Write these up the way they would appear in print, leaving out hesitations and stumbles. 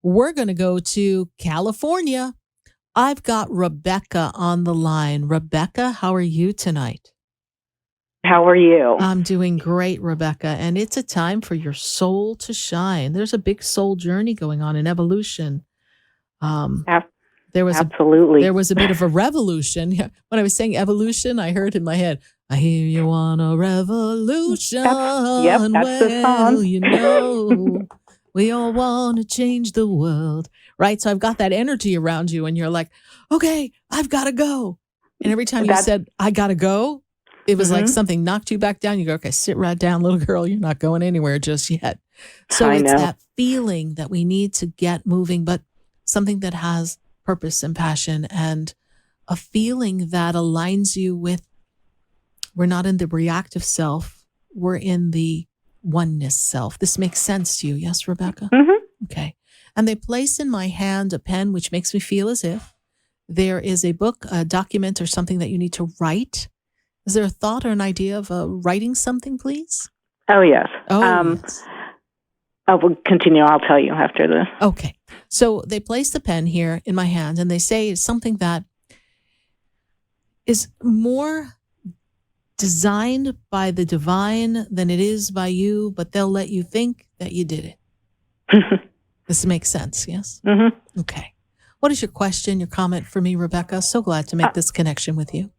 we're going to go to California. I've got Rebecca on the line. Rebecca, how are you tonight? How are you? I'm doing great, Rebecca. And it's a time for your soul to shine. There's a big soul journey going on in evolution. Absolutely. There was a bit of a revolution. When I was saying evolution, I heard in my head, I hear you want a revolution. That's the song. You know, we all want to change the world, right? So I've got that energy around you and you're like, okay, I've got to go. And every time you said, I got to go, it was like something knocked you back down. You go, okay, sit right down, little girl. You're not going anywhere just yet. So it's that feeling that we need to get moving, but something that has purpose and passion and a feeling that aligns you with, we're not in the reactive self, we're in the oneness self. This makes sense to you, yes, Rebecca? Mm-hmm. Okay. And they place in my hand a pen, which makes me feel as if there is a book, a document, or something that you need to write. Is there a thought or an idea of writing something, please? Oh, yes. Yes. I will continue. I'll tell you after this. Okay. So they place the pen here in my hand and they say it's something that is more designed by the divine than it is by you, but they'll let you think that you did it. This makes sense, yes? Mm-hmm. Okay. What is your question, your comment for me, Rebecca? So glad to make this connection with you.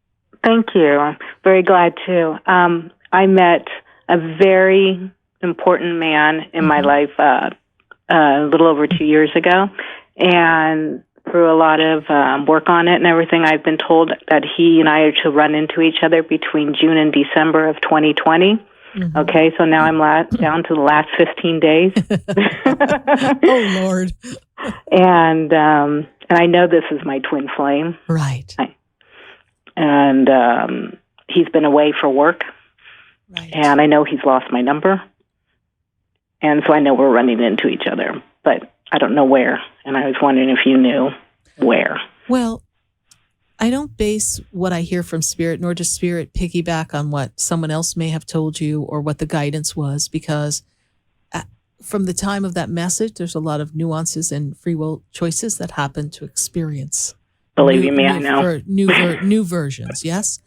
Thank you. I'm very glad too. I met a very important man in my life a little over 2 years ago, and through a lot of work on it and everything, I've been told that he and I are to run into each other between June and December of 2020. Mm-hmm. Okay, so now I'm down to the last 15 days. Oh, Lord. And I know this is my twin flame. Right. And he's been away for work. Right. And I know he's lost my number. And so I know we're running into each other, but I don't know where. And I was wondering if you knew where. Well, I don't base what I hear from Spirit, nor does Spirit piggyback on what someone else may have told you or what the guidance was, because from the time of that message, there's a lot of nuances and free will choices that happen to experience. Believe me, I know. New versions, yes?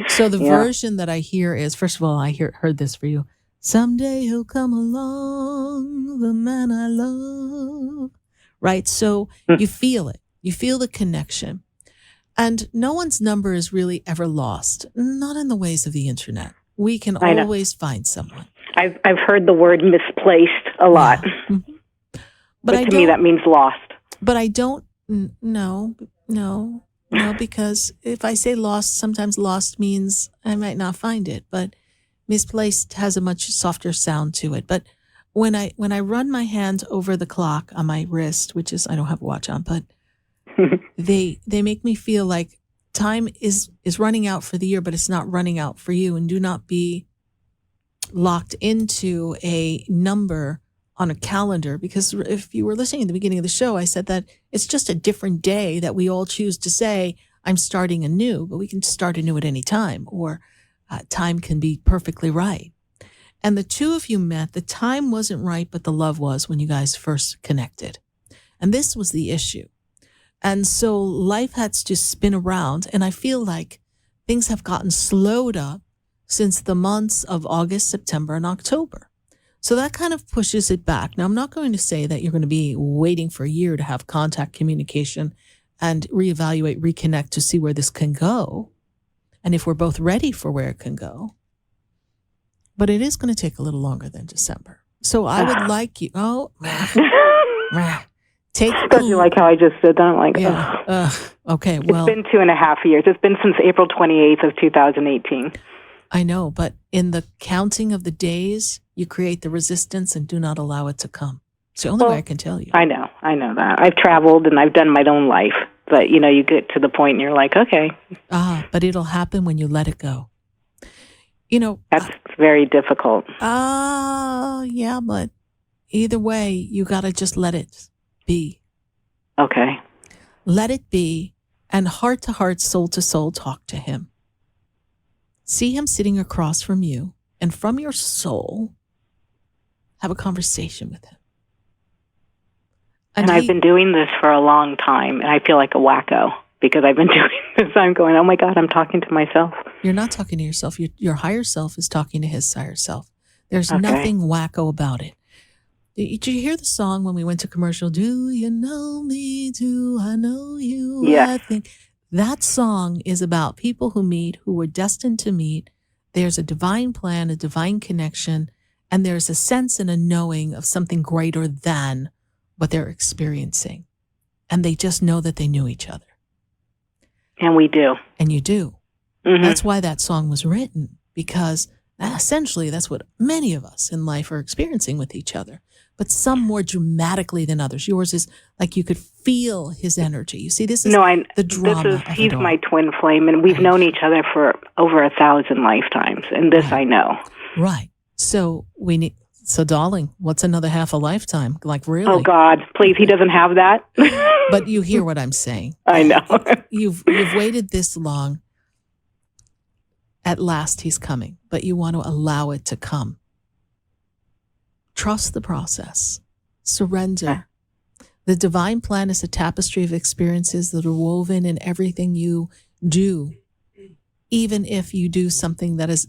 So the version that I hear is, first of all, I heard this for you. Someday he'll come along, the man I love. Right? So you feel it. You feel the connection. And no one's number is really ever lost, not in the ways of the internet. We can always find someone. I've heard the word misplaced a lot. Yeah. Mm-hmm. But to me, that means lost. But I don't, no, because if I say lost, sometimes lost means I might not find it, but misplaced has a much softer sound to it. But when I run my hand over the clock on my wrist, which is, I don't have a watch on, but they make me feel like time is running out for the year, but it's not running out for you. And do not be locked into a number on a calendar, because if you were listening at the beginning of the show, I said that it's just a different day that we all choose to say, I'm starting anew, but we can start anew at any time, or time can be perfectly right. And the two of you met, the time wasn't right, but the love was when you guys first connected. And this was the issue. And so life had to spin around, and I feel like things have gotten slowed up since the months of August, September, and October. So that kind of pushes it back. Now, I'm not going to say that you're going to be waiting for a year to have contact, communication, and reevaluate, reconnect to see where this can go, and if we're both ready for where it can go. But it is going to take a little longer than December. So I would like you, take. Especially like how I just said that. I'm like, okay, well. It's been 2.5 years. It's been since April 28th of 2018. I know, but in the counting of the days, you create the resistance and do not allow it to come. It's the only way I can tell you. I know that. I've traveled and I've done my own life. But, you get to the point and you're like, okay. But it'll happen when you let it go. That's very difficult. Yeah, but either way, you got to just let it be. Okay. Let it be, and heart to heart, soul to soul, talk to him. See him sitting across from you, and from your soul, have a conversation with him. And I've been doing this for a long time, and I feel like a wacko because I've been doing this. I'm going, oh my God, I'm talking to myself. You're not talking to yourself. Your higher self is talking to his higher self. There's nothing wacko about it. Did you hear the song when we went to commercial? Do you know me? Do I know you? Yeah. I think that song is about people who meet, who were destined to meet. There's a divine plan, a divine connection, and there's a sense and a knowing of something greater than what they're experiencing. And they just know that they knew each other. And we do. And you do. Mm-hmm. That's why that song was written, because essentially that's what many of us in life are experiencing with each other, but some more dramatically than others. Yours is like you could feel his energy. You see, this is the drama. He's my twin flame, and we've known each other for over 1,000 lifetimes, and this I know. Right. So darling, what's another half a lifetime? Like, really? Oh God, please, he doesn't have that. But you hear what I'm saying. I know. You've waited this long. At last he's coming, but you want to allow it to come. Trust the process. Surrender. The divine plan is a tapestry of experiences that are woven in everything you do. Even if you do something that is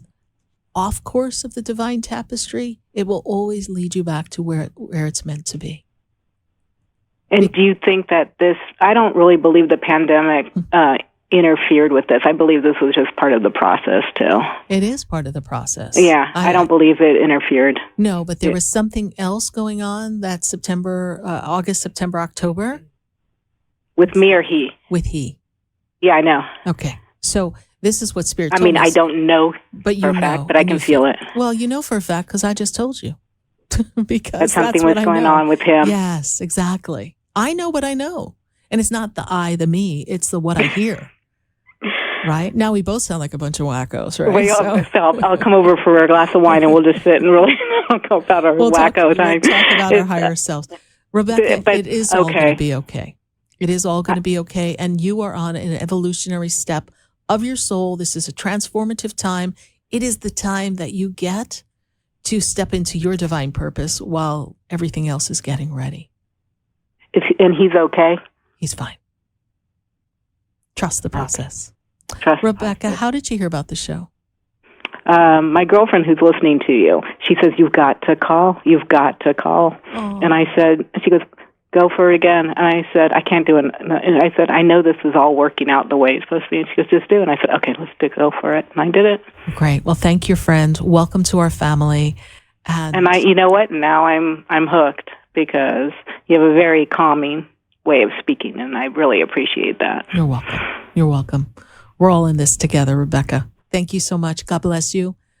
off course of the divine tapestry, it will always lead you back to where it's meant to be. And do you think that I don't really believe the pandemic interfered with this. I believe this was just part of the process, too. It is part of the process. Yeah, I don't believe it interfered. No, but there was something else going on that August, September, October? With me or he? With he. Yeah, I know. Okay. So this is what Spirit told us. I don't know but for a fact, but I can feel it. Well, you know for a fact because I just told you. Because that something was going on with him. Yes, exactly. I know what I know. And it's not the me, it's the what I hear. Right? Now we both sound like a bunch of wackos, right? So I'll come over for a glass of wine and we'll just sit and really talk about our wacko time. We'll talk about our higher selves. Rebecca, it is all going to be okay. It is all going to be okay. And you are on an evolutionary step of your soul. This is a transformative time. It is the time that you get to step into your divine purpose while everything else is getting ready. And he's okay? He's fine. Trust the process. Trust Rebecca, how did you hear about the show? My girlfriend who's listening to you, she says, you've got to call. You've got to call. Oh. And she goes, go for it again. And I said, I can't do it. And I said, I know this is all working out the way it's supposed to be. And she goes, just do it. And I said, okay, let's go for it. And I did it. Great. Well, thank you, friend. Welcome to our family. And you know what? Now I'm hooked because you have a very calming way of speaking, and I really appreciate that. You're welcome. You're welcome. We're all in this together, Rebecca. Thank you so much. God bless you.